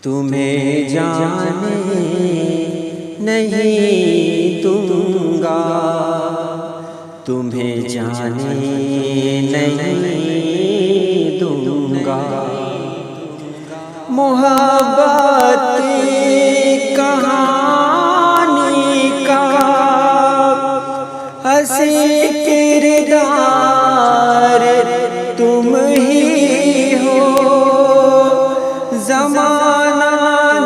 तुम्हें जाने नहीं दूंगा, तुम्हें जाने नहीं दूंगा। मोहब्बत कहानी का हंसी किरदार तुम ही हो। ज़माना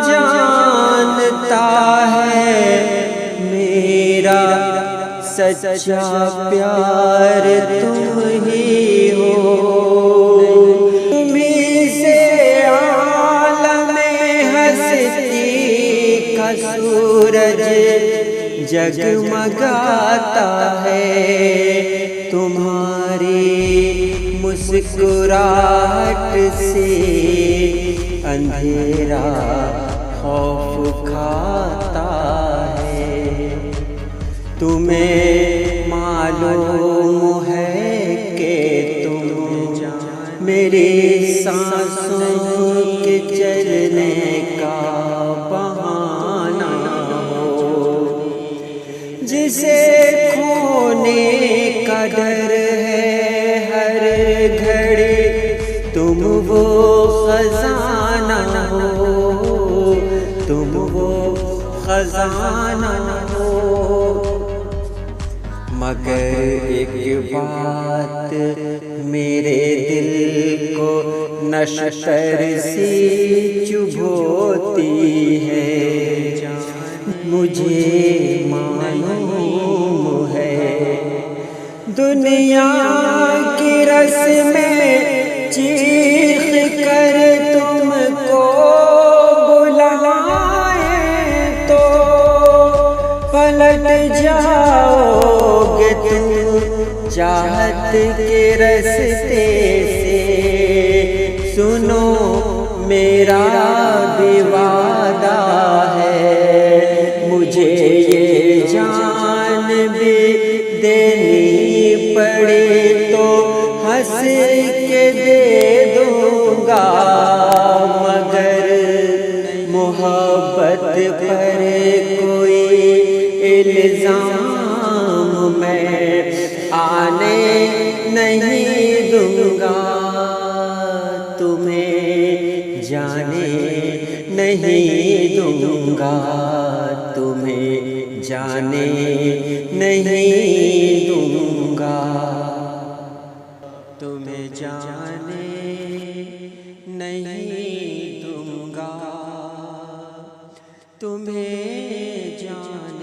जानता है मेरा सच्चा प्यार तुम ही हो। तुम्हीं से आलम हस्ती का सूरज जगमगाता है। तुम्हारी मुस्कुराहट से अंधेरा खौफ खाता है। तुम्हें मालूम है कि तुम मेरी सांसों के चलने का बहाना हो। जिसे खोने का डर है हर घड़ी, तुम वो खजाना हो, तुम वो खजाना हो। मगर एक बात मेरे दिल को नशतर सी चुभोती है। मुझे मालूम है दुनिया की रस्में चीख कर तुमको बुलाए तो पलट जाओगे तुम चाहत के रास्ते से। सुनो मेरा भी वादा है, मुझे ये जान भी देनी पड़े तो हंस के दे दूंगा। मगर मोहब्बत पर कोई इल्जाम मैं आने नहीं दूंगा। तुम्हें जाने नहीं दूंगा, तुम्हें जाने नहीं दूंगा, तुम्हें जाने नहीं दूंगा, तुम्हें जाने